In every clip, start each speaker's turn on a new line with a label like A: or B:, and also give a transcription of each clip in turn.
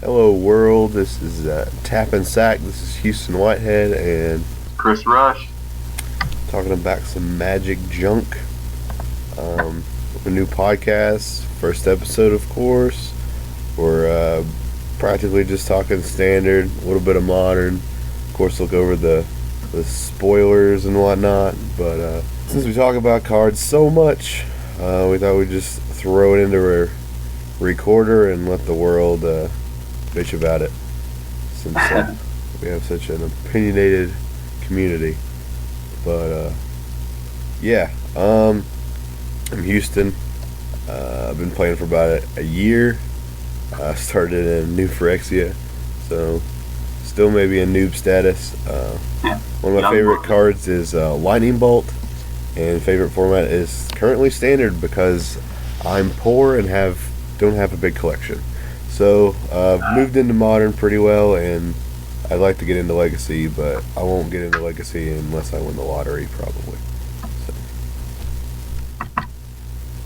A: Hello, world. This is Tap and Sack. This is Houston Whitehead, and
B: Chris Rush.
A: talking about some magic junk. A new podcast, first episode, of course. We're practically just talking standard, a little bit of modern. Of course, look over the spoilers and whatnot. But since we talk about cards so much, we thought we'd just throw it into a recorder and let the world bitch about it, since we have such an opinionated community. But I'm Houston. I've been playing for about a year. I started in New Phyrexia, so still maybe in noob status. One of my favorite cards is Lightning Bolt, and favorite format is currently Standard because I'm poor and don't have a big collection. So moved into Modern pretty well, and I'd like to get into Legacy, but I won't get into Legacy unless I win the lottery, probably. So.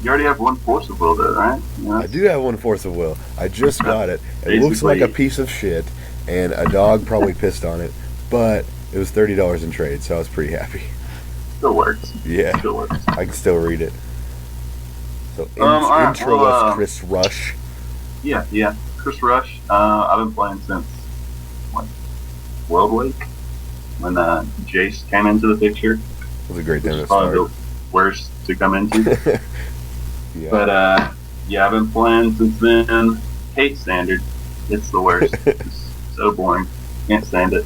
B: You already have one Force of Will, though, right? Yeah.
A: I do have one Force of Will. I just got it. It looks like a piece of shit, and a dog probably pissed on it, but it was $30 in trade, so I was pretty happy.
B: Still works.
A: Yeah.
B: Still works.
A: I can still read it. So, intro us, Chris Rush.
B: Yeah. Chris Rush. I've been playing since, World Wake? When Jace came into the picture.
A: It was a great time to
B: probably
A: start.
B: the worst to come into.
A: Yeah.
B: But, I've been playing since then. Hate Standard. It's the worst. It's so boring. Can't stand it.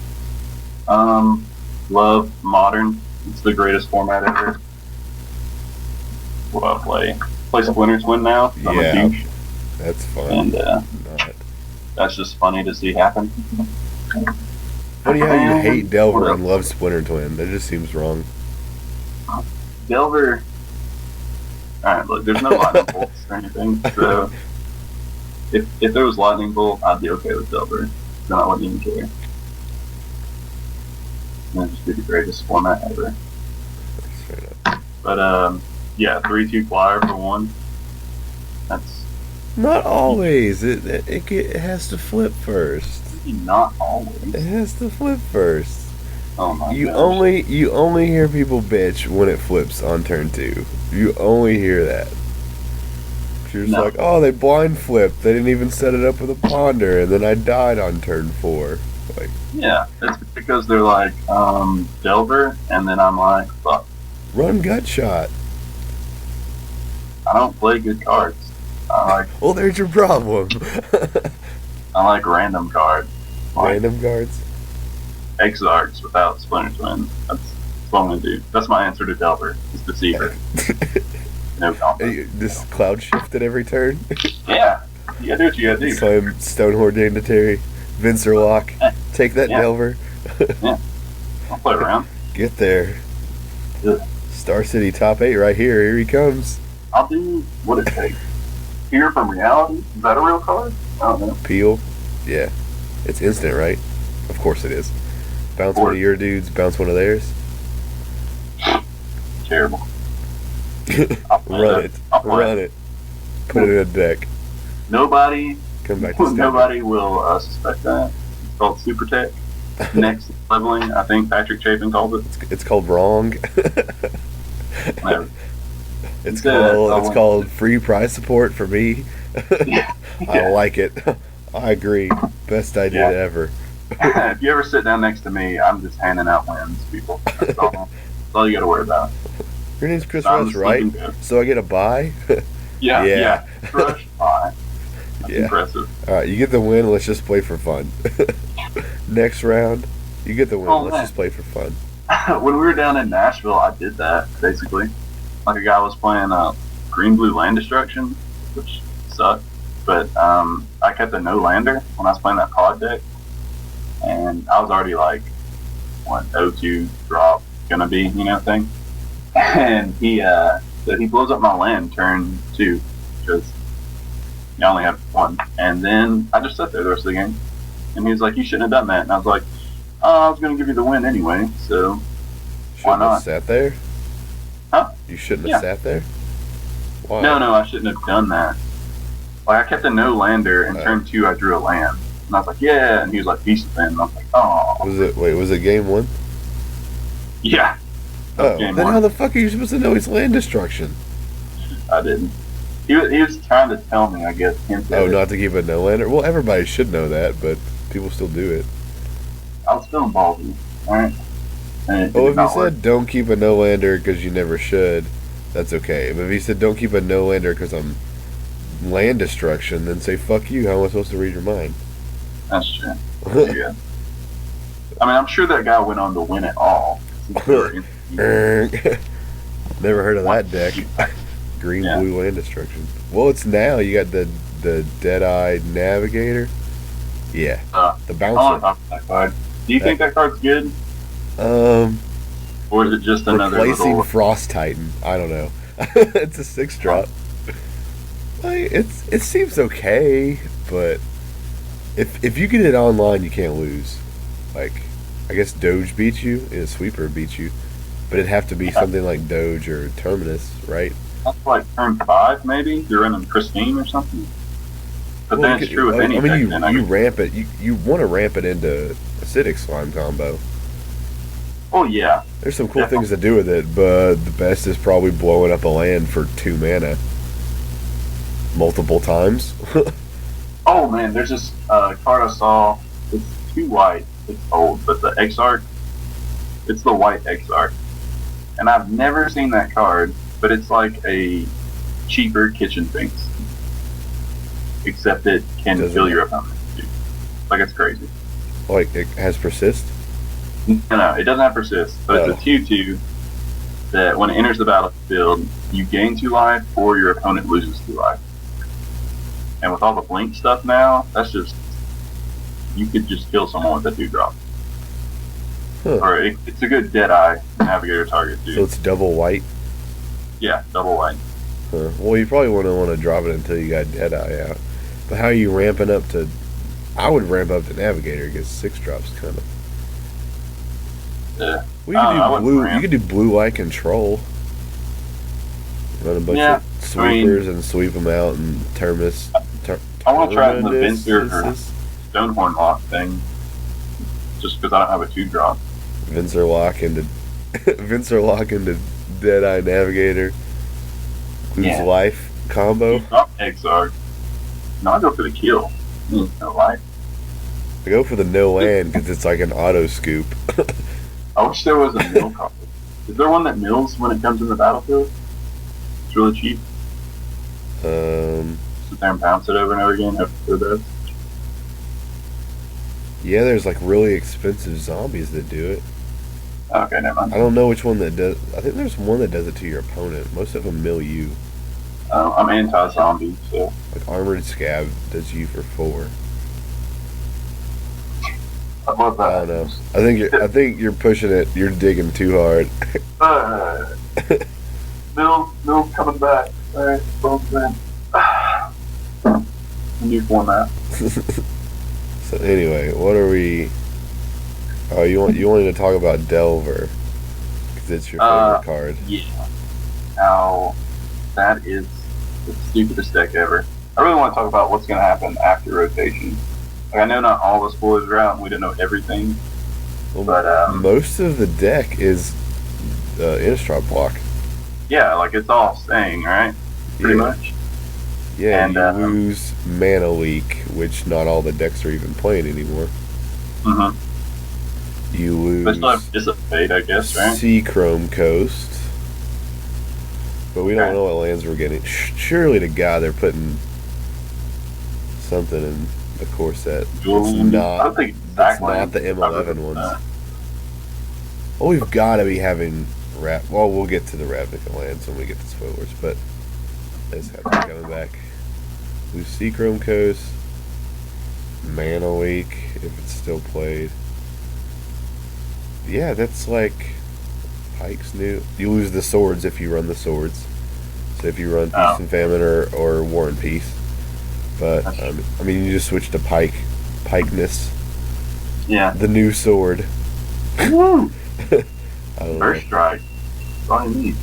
B: Love Modern. It's the greatest format ever. What do I play? Play Splinter Twin now. I'm a douche.
A: That's fun.
B: And that's just funny to see happen.
A: Funny how you hate Delver and love Splinter Twin. That just seems wrong.
B: Delver. Alright, look, there's no lightning bolts or anything, so if there was lightning bolt, I'd be okay with Delver. Then I wouldn't even care. That'd just be the greatest format ever. But 3/2 flyer for one. That's
A: not always. It has to flip first.
B: Not always.
A: It has to flip first.
B: Oh my
A: You
B: gosh.
A: only hear people bitch when it flips on turn 2. You only hear that. You're just like, oh, they blind flipped. They didn't even set it up with a ponder, and then I died on turn 4. Like,
B: yeah, it's because they're like Delver, and then I'm like, fuck.
A: Run gut shot.
B: I don't play good cards.
A: Well, there's your problem.
B: I like random cards.
A: Random cards?
B: Exarchs without Splinter Twin. That's what I'm going to do. That's my answer to Delver. It's Deceiver. No confidence.
A: Just cloud shift at every turn?
B: Yeah. You gotta do what you gotta do.
A: Slam Stonehorde Dignitary, Vincerlock. Take that, Delver.
B: Yeah. I'll play around.
A: Get there.
B: Yeah.
A: Star City top 8 right here. Here he comes.
B: I'll do what it takes. Fear from Reality? Is that a real card? I don't know.
A: Peel? Yeah. It's instant, right? Of course it is. Bounce one of your dudes, bounce one of theirs.
B: Terrible.
A: Run it. Put it in a deck.
B: Nobody
A: Come back to
B: Nobody will suspect that. It's called Super Tech. Next leveling, I think Patrick Chapin called it.
A: It's called wrong.
B: Whatever.
A: It's called free prize support for me.
B: Yeah.
A: I like it. I agree. Best idea ever.
B: If you ever sit down next to me, I'm just handing out wins, people. That's all you got to worry about.
A: Your name's Chris Rush, right? So I get a buy?
B: Yeah. Rush, bye. That's
A: Yeah.
B: impressive.
A: Alright, you get the win, let's just play for fun. Next round, you get the win, let's just play for fun.
B: When we were down in Nashville, I did that, basically. Like a guy was playing Green-Blue Land Destruction, which sucked. But I kept a no-lander when I was playing that pod deck. And I was already like, 0-2 drop gonna be, thing. And he blows up my land turn 2 because I only have 1. And then I just sat there the rest of the game. And he was like, you shouldn't have done that. And I was like, I was going to give you the win anyway, so why not?
A: Have sat there?
B: Huh?
A: You shouldn't have sat there? Why?
B: No, I shouldn't have done that. Like, I kept a no-lander, and turn 2 I drew a land. And I was like, yeah. And he was like, decent then. And I was like, oh.
A: Was it game 1?
B: Yeah.
A: Oh,
B: Game
A: then
B: 1.
A: how the fuck are you supposed to know he's land destruction?
B: I didn't. He was trying to tell me, I guess.
A: Oh, not to keep a no-lander? Well, everybody should know that, but people still do it.
B: I was feeling ballsy, alright?
A: Well, if he said don't keep a no-lander because you never should, that's okay. But if he said don't keep a no-lander because I'm land destruction, then say fuck you. How am I supposed to read your mind?
B: That's true. Yeah. I mean, I'm sure that guy went on to win it all.
A: Never heard of that deck. Green, blue, land destruction. Well, it's now. You got the Deadeye Navigator. Yeah. The
B: I want to
A: bouncer.
B: talk about that card. Do you think that card's good? Or is it just another
A: Replacing
B: little...
A: Frost Titan. I don't know. It's a 6-drop. Like, it seems okay, but if you get it online, you can't lose. Like, I guess Doge beats you, and Sweeper beats you, but it'd have to be something like Doge or Terminus, right?
B: That's like turn 5, maybe? You're running Pristine or something? But then it's true with any deck.
A: You ramp it. You want to ramp it into Acidic Slime combo.
B: Oh, yeah.
A: There's some cool things to do with it, but the best is probably blowing up a land for 2 mana. Multiple times.
B: Oh, man, there's this card I saw. It's 2 white. It's old, but the Exarch, it's the white Exarch. And I've never seen that card, but it's like a cheaper Kitchen Finks. Except it can kill your opponent. Like, it's crazy.
A: Like, it has persist?
B: No, it doesn't have persist, but it's a 2/2 that when it enters the battlefield, you gain 2 life or your opponent loses 2 life. And with all the blink stuff now, that's just, you could just kill someone with a 2-drop.
A: Huh.
B: Or it's a good Deadeye Navigator target, too.
A: So it's double white?
B: Yeah, double white.
A: Huh. Well, you probably wouldn't want to drop it until you got Deadeye out. But how are you ramping up to... I would ramp up to Navigator because 6-drops kind of...
B: Yeah.
A: Well, you could do blue-white control. Run a bunch of sweepers and sweep them out and Terminus...
B: I want to try the Venser or Stonehorn Lock thing. Just because I don't have a 2-drop.
A: Venser Lock into Deadeye Navigator. Lose life combo.
B: Drop Exarch. No, I go for the kill. No life.
A: I go for the no land because it's like an auto scoop.
B: I wish there was a mill card. Is there one that mills when it comes in the battlefield? It's really cheap. Sit there and bounce it over and over again. Hope it does.
A: Yeah, there's like really expensive zombies that do it.
B: Okay, never mind.
A: I don't know which one that does. I think there's one that does it to your opponent. Most of them mill you.
B: I'm anti-zombie, so.
A: Like Armored Scab does you for 4.
B: I love that.
A: I don't know. I think you're pushing it. You're digging too hard.
B: Mill's coming back. Alright, both men. New format.
A: So anyway, what are we? Oh, you wanted to talk about Delver because it's your favorite card.
B: Yeah. Now, that is the stupidest deck ever. I really want to talk about what's going to happen after rotation. Like, I know not all the spoilers are out, and we don't know everything.
A: Well,
B: but
A: most of the deck is Innistrad block.
B: Yeah, like it's all staying, right? Pretty much.
A: Yeah, and you lose Mana Leak, which not all the decks are even playing anymore.
B: Mm-hmm.
A: You lose.
B: But still have Dissipate, I guess, right?
A: Seachrome Coast. But we don't know what lands we're getting. Surely to God they're putting something in the core set.
B: I don't think
A: that's not the M11 ones. Well, we've got to be having well, we'll get to the Ravnica lands when we get to spoilers, but this have to be coming back. Lose Seachrome Coast, Mana Leak if it's still played. Yeah, that's like Pike's new. You lose the swords if you run the swords. So if you run Peace and Famine or War and Peace. But I mean, you just switch to Pikeness.
B: Yeah.
A: The new sword.
B: Woo!
A: I don't
B: First
A: know.
B: strike. That's all you need.